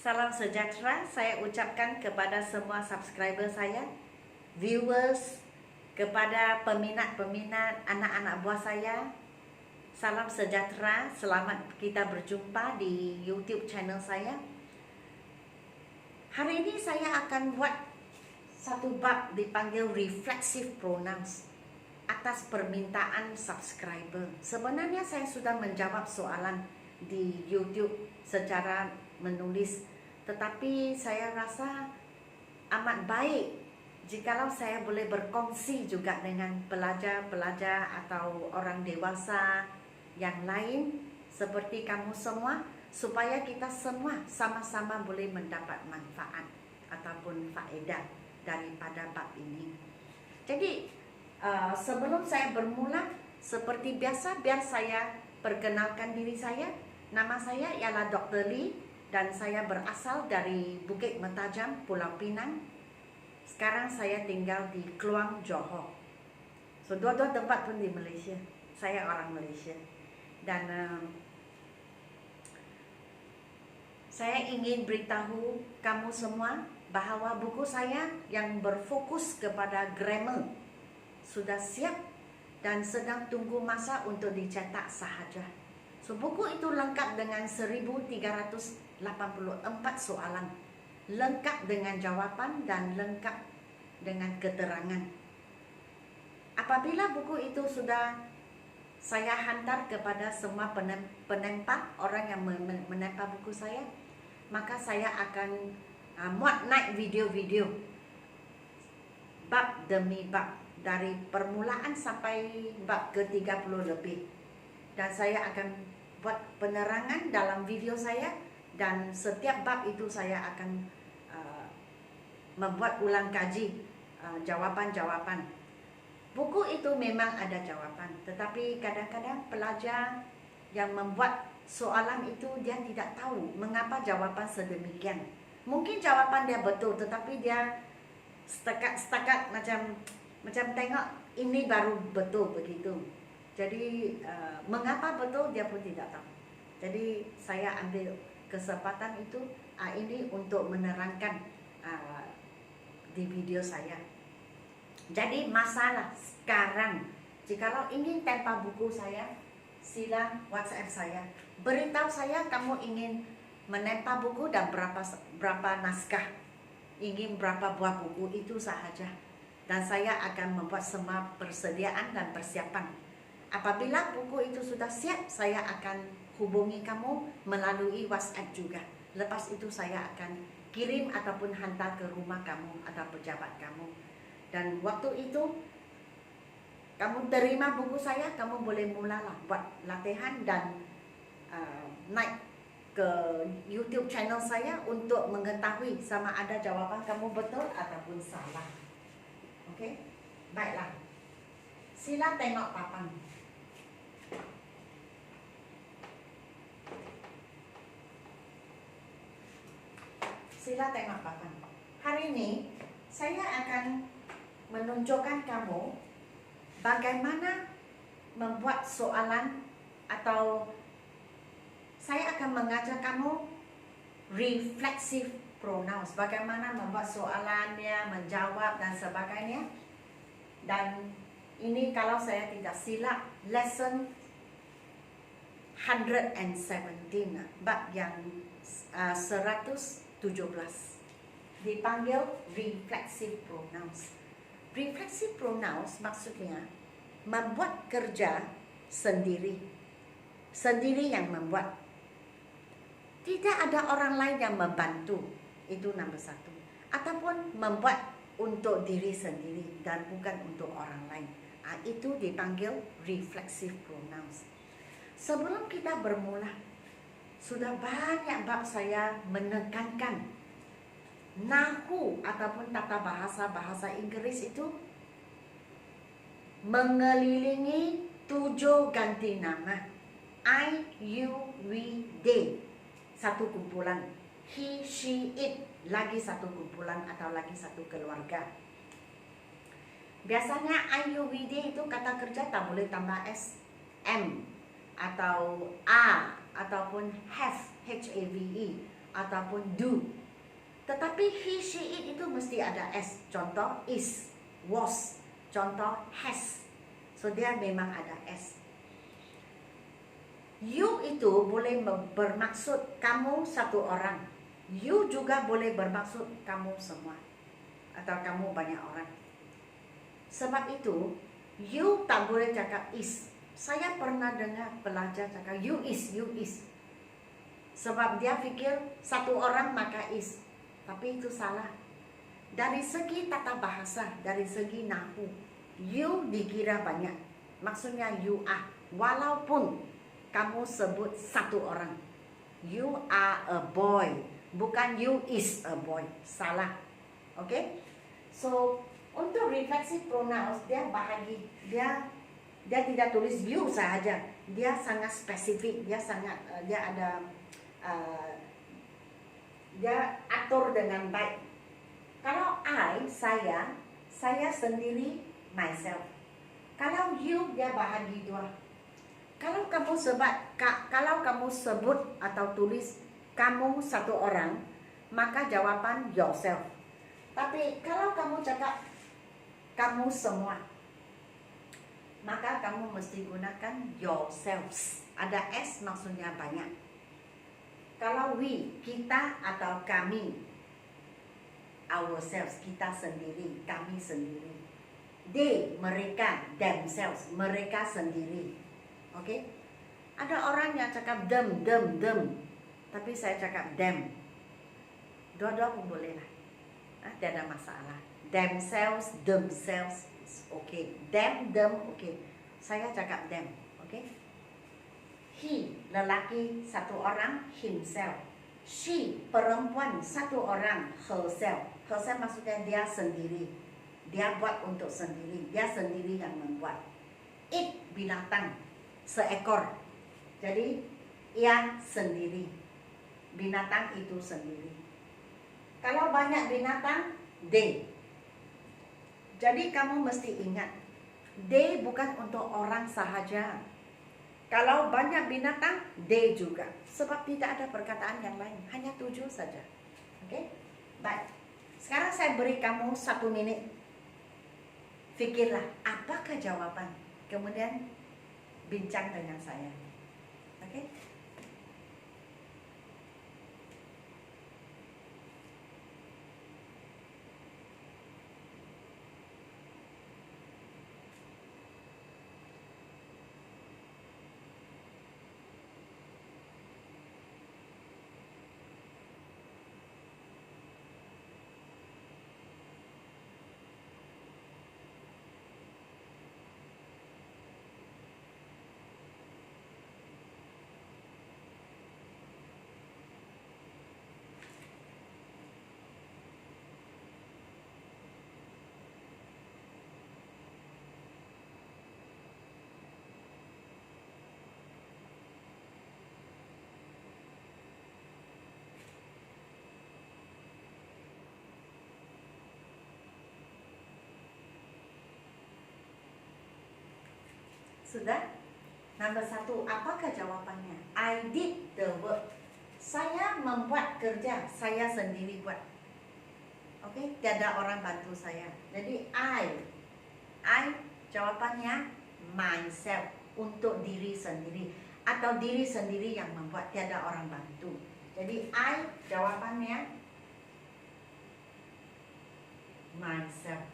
Salam sejahtera saya ucapkan kepada semua subscriber saya, viewers, kepada peminat-peminat anak-anak buah saya. Salam sejahtera, selamat kita berjumpa di YouTube channel saya. Hari ini saya akan buat satu bab dipanggil reflexive pronouns atas permintaan subscriber. Sebenarnya saya sudah menjawab soalan di YouTube secara menulis, tetapi saya rasa amat baik jikalau saya boleh berkongsi juga dengan pelajar-pelajar atau orang dewasa yang lain seperti kamu semua, supaya kita semua sama-sama boleh mendapat manfaat ataupun faedah daripada bab ini. Jadi sebelum saya bermula, seperti biasa, biar saya perkenalkan diri saya. Nama saya ialah Dr. Lee dan saya berasal dari Bukit Mertajam, Pulau Pinang. Sekarang saya tinggal di Kluang, Johor. So, dua-dua tempat pun di Malaysia. Saya orang Malaysia. Dan saya ingin beritahu kamu semua bahawa buku saya yang berfokus kepada grammar sudah siap dan sedang tunggu masa untuk dicetak sahaja. So, buku itu lengkap dengan 1384 soalan, lengkap dengan jawapan dan lengkap dengan keterangan. Apabila buku itu sudah saya hantar kepada semua penempa, orang yang menempa buku saya, maka saya akan muat naik video-video bab demi bab dari permulaan sampai bab ke-30 lebih. Dan saya akan buat penerangan dalam video saya, dan setiap bab itu saya akan membuat ulang kaji jawapan-jawapan. Buku itu memang ada jawapan, tetapi kadang-kadang pelajar yang membuat soalan itu dia tidak tahu mengapa jawapan sedemikian. Mungkin jawapan dia betul, tetapi dia setakat macam tengok ini baru betul begitu. Jadi mengapa betul dia pun tidak tahu. Jadi saya ambil kesempatan itu ini untuk menerangkan di video saya. Jadi masalah sekarang, jikalau ingin tempa buku saya, sila WhatsApp saya. Beritahu saya kamu ingin menempa buku dan berapa naskah, ingin berapa buah buku, itu sahaja. Dan saya akan membuat semua persediaan dan persiapan. Apabila buku itu sudah siap, saya akan hubungi kamu melalui WhatsApp juga. Lepas itu saya akan kirim ataupun hantar ke rumah kamu atau pejabat kamu. Dan waktu itu kamu terima buku saya, kamu boleh mulalah buat latihan dan naik ke YouTube channel saya untuk mengetahui sama ada jawapan kamu betul ataupun salah. Okey? Baiklah. Sila tengok papan. Sila tengok papan. Hari ini saya akan menunjukkan kamu bagaimana membuat soalan, atau saya akan mengajar kamu reflexive pronouns, bagaimana membuat soalannya, menjawab dan sebagainya. Dan ini kalau saya tidak silap lesson 117, bab yang 117 dipanggil reflexive pronouns. Reflexive pronouns maksudnya membuat kerja sendiri yang membuat. Tidak ada orang lain yang membantu, itu nombor satu. Ataupun membuat untuk diri sendiri dan bukan untuk orang lain. Itu dipanggil reflexive pronouns. Sebelum kita bermula, sudah banyak bab saya menekankan nahu ataupun tata bahasa Inggris itu mengelilingi 7 ganti nama. I, you, we, they, satu kumpulan. He, she, it, lagi satu kumpulan atau lagi satu keluarga. Biasanya I, you, we, they itu kata kerja tak boleh tambah S, M, atau A, ataupun have, H-A-V-E. ataupun do. Tetapi he, she, it itu mesti ada S. Contoh is, was. Contoh has. So dia memang ada S. You itu boleh bermaksud kamu satu orang. You juga boleh bermaksud kamu semua. Atau kamu banyak orang. Sebab itu, you tak boleh cakap is. Saya pernah dengar pelajar cakap you is, you is. Sebab dia fikir satu orang maka is. Tapi itu salah. Dari segi tata bahasa, dari segi nahu, you dikira banyak. Maksudnya you are. Walaupun kamu sebut satu orang. You are a boy. Bukan you is a boy. Salah. Okay? So, untuk reflexive pronouns, dia bahagi. Dia tidak tulis you sahaja. Dia sangat spesifik. Dia ada dia atur dengan baik. Kalau I, saya sendiri, myself. Kalau you, dia bahagi dua. Kalau kamu sebut atau tulis kamu satu orang, maka jawaban yourself. Tapi kalau kamu cakap kamu semua, maka kamu mesti gunakan yourselves. Ada S maksudnya banyak. Kalau we, kita atau kami, ourselves, kita sendiri, kami sendiri. They, mereka, themselves, mereka sendiri. Okay? Ada orang yang cakap them. Tapi saya cakap them. Dua-dua pun boleh lah. Tidak ada masalah. Themselves is okay. Them, okay. Saya cakap them. Okay? He, lelaki satu orang, himself. She, perempuan satu orang, herself. Herself maksudnya dia sendiri. Dia buat untuk sendiri. Dia sendiri yang membuat. It, binatang, seekor. Jadi, ia sendiri. Binatang itu sendiri. Kalau banyak binatang, they. Jadi kamu mesti ingat, they bukan untuk orang sahaja. Kalau banyak binatang, they juga. Sebab tidak ada perkataan yang lain. Hanya 7 saja. Oke? Baik. Sekarang saya beri kamu 1 menit. Fikirlah, apakah jawaban? Kemudian bincang dengan saya. Oke? Sudah? Nomor 1, apakah jawabannya? I did the work. Saya membuat kerja, saya sendiri buat. Oke, tiada orang bantu saya. Jadi I jawabannya myself, untuk diri sendiri. Atau diri sendiri yang membuat, tiada orang bantu. Jadi I jawabannya myself.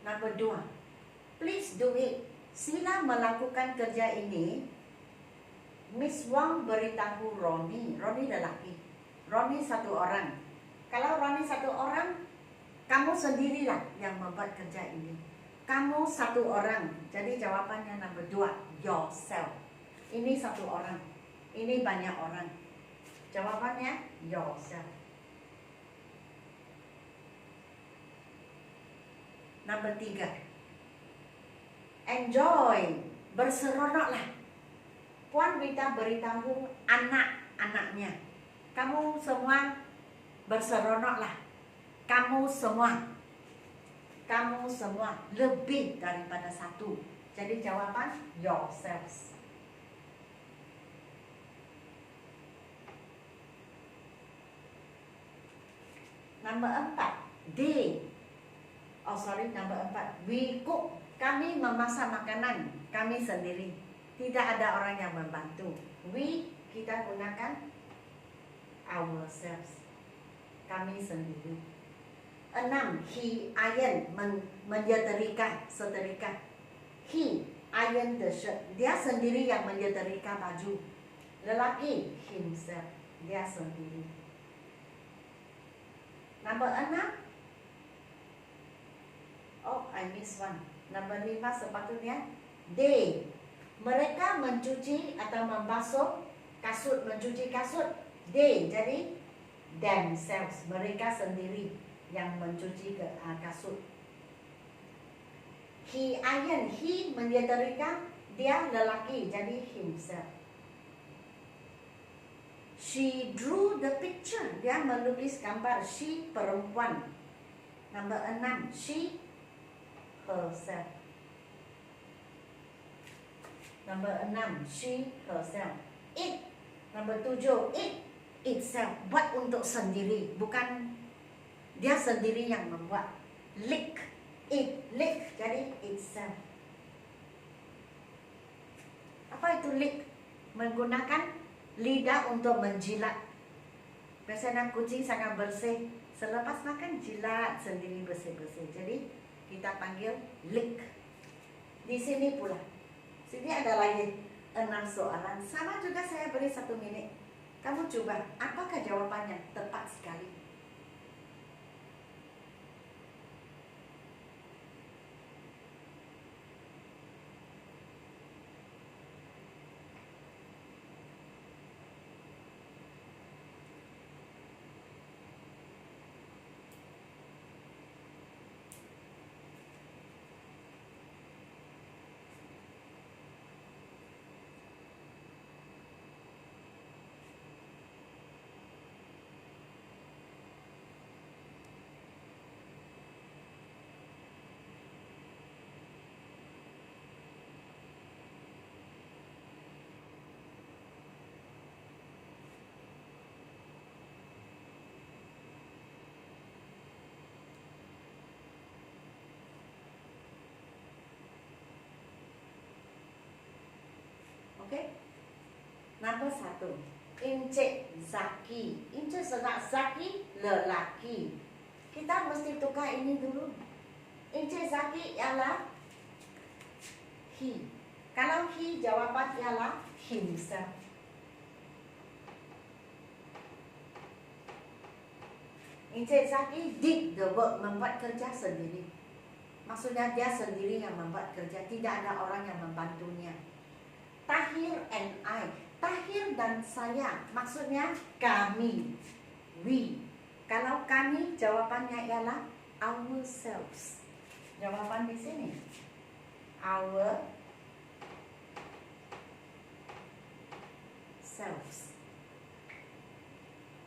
Nomor 2, please do it. Sila melakukan kerja ini. Miss Wang beritahu Ronnie. Ronnie lelaki. Ronnie satu orang. Kalau Ronnie satu orang, kamu sendirilah yang membuat kerja ini. Kamu satu orang. Jadi jawabannya nomor 2, yourself. Ini satu orang. Ini banyak orang. Jawabannya yourself. Nomor 3, enjoy, berseronoklah. Puan Wita beritahu anak-anaknya, kamu semua berseronoklah. Kamu semua lebih daripada 1. Jadi jawapan yourselves. Nombor 4, they. Oh sorry, nombor 4, we cook. Kami memasak makanan kami sendiri. Tidak ada orang yang membantu. We, kita gunakan ourselves. Kami sendiri. 6, he iron, menyetrika, setrika. He iron the shirt. Dia sendiri yang menyetrika baju. Lelaki, himself. Dia sendiri. Nombor 6. Oh, I miss one. Nombor 5 sepatutnya. They. Mereka mencuci atau membasuh kasut, mencuci kasut. They. Jadi themselves. Mereka sendiri yang mencuci kasut. He iron. He menyetrika. Dia lelaki. Jadi himself. She drew the picture. Dia melukis gambar. She perempuan. Nombor 6. She herself. Nombor 6. She herself. It. Nombor 7. It itself. Buat untuk sendiri. Bukan dia sendiri yang membuat. Lick. It. Lick. Jadi itself. Apa itu lick? Menggunakan lidah untuk menjilat. Biasanya kucing sangat bersih. Selepas makan jilat sendiri bersih-bersih. Jadi kita panggil lick. Di sini pula. Sini ada lagi 6 soalan. Sama juga saya beri 1 menit. Kamu coba. Apakah jawabannya tepat sekali? Oke. Nombor 1. Encik Zaki. Encik Zaki lelaki. Kita mesti tukar ini dulu. Encik Zaki ialah he. Kalau he, jawapan ialah himself. Encik Zaki did the work, membuat kerja sendiri. Maksudnya dia sendiri yang membuat kerja, tidak ada orang yang membantunya. Tahir and I. Tahir dan saya, maksudnya kami, we. Kalau kami, jawabannya ialah ourselves. Jawaban di sini. Ourselves.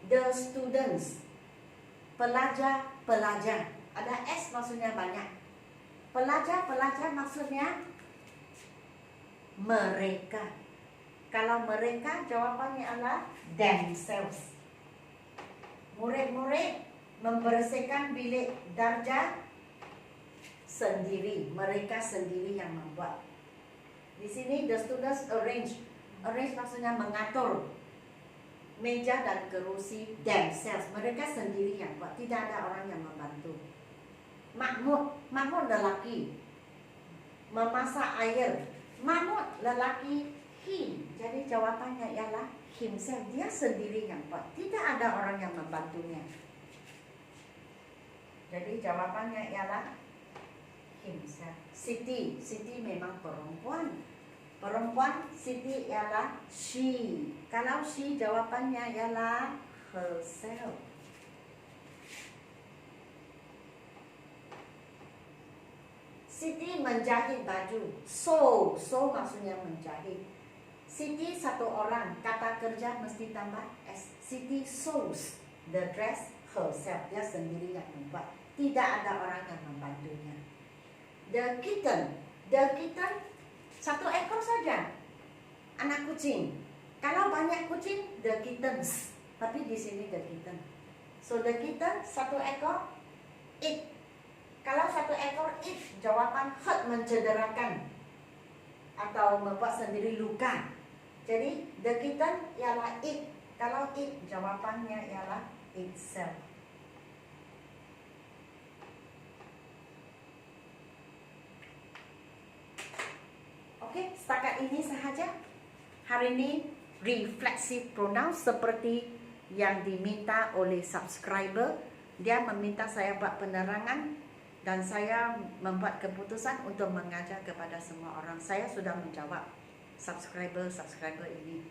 The students. Pelajar. Ada S maksudnya banyak. Pelajar maksudnya mereka. Kalau mereka, jawabannya adalah themselves. Murid-murid membersihkan bilik darjah sendiri. Mereka sendiri yang membuat. Di sini the students arrange. Arrange maksudnya mengatur meja dan kerusi themselves. Mereka sendiri yang buat. Tidak ada orang yang membantu. Mahmud lelaki. Memasak air. Mahmud lelaki, he. Jadi jawabannya ialah himself. Dia sendiri yang buat. Tidak ada orang yang membantunya. Jadi jawabannya ialah himself. Siti memang perempuan. Siti ialah she. Kalau she, jawabannya ialah herself. Siti menjahit baju. So maksudnya menjahit. Siti satu orang, kata kerja mesti tambah S. Siti sews the dress herself. Dia sendiri yang membuat. Tidak ada orang yang membantunya. The kitten Satu ekor saja anak kucing. Kalau banyak kucing, the kittens. Tapi di sini the kitten. So the kitten satu ekor, it. Kalau satu ekor it, jawapan hurt mencederakan atau membuat sendiri luka. Jadi the kitten ialah it. Kalau it, jawapannya ialah itself. Okey, setakat ini sahaja. Hari ini reflexive pronoun seperti yang diminta oleh subscriber. Dia meminta saya buat penerangan dan saya membuat keputusan untuk mengajar kepada semua orang. Saya sudah menjawab subscriber ini.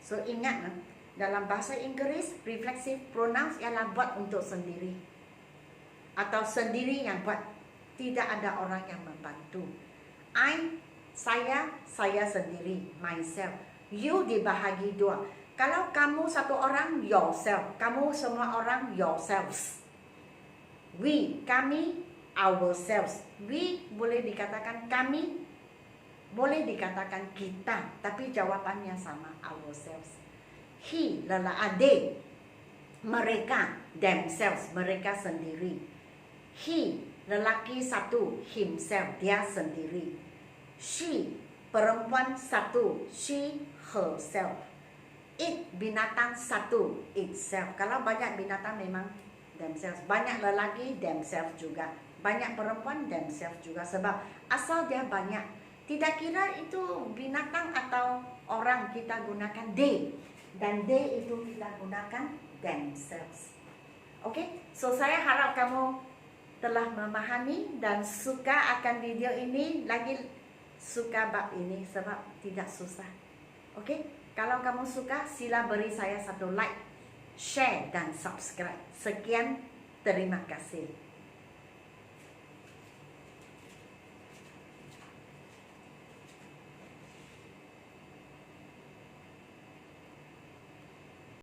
So ingat, dalam bahasa Inggeris reflexive pronouns ialah buat untuk sendiri atau sendiri yang buat, tidak ada orang yang membantu. Saya sendiri, myself. You dibahagi dua. Kalau kamu satu orang, yourself. Kamu semua orang, yourselves. We, kami, ourselves. We boleh dikatakan kami, boleh dikatakan kita, tapi jawabannya sama, ourselves. He, adik. Mereka, themselves, mereka sendiri. He, lelaki satu, himself, dia sendiri. She, perempuan satu, she, herself. It, binatang satu, itself. Kalau banyak binatang memang themselves. Banyak lelaki, themselves juga. Banyak perempuan, themselves juga. Sebab asal dia banyak. Tidak kira itu binatang atau orang, kita gunakan they. Dan they itu kita gunakan themselves. Okey, so saya harap kamu telah memahami dan suka akan video ini. Lagi suka bab ini sebab tidak susah. Okey, kalau kamu suka sila beri saya satu like, share dan subscribe. Sekian, terima kasih.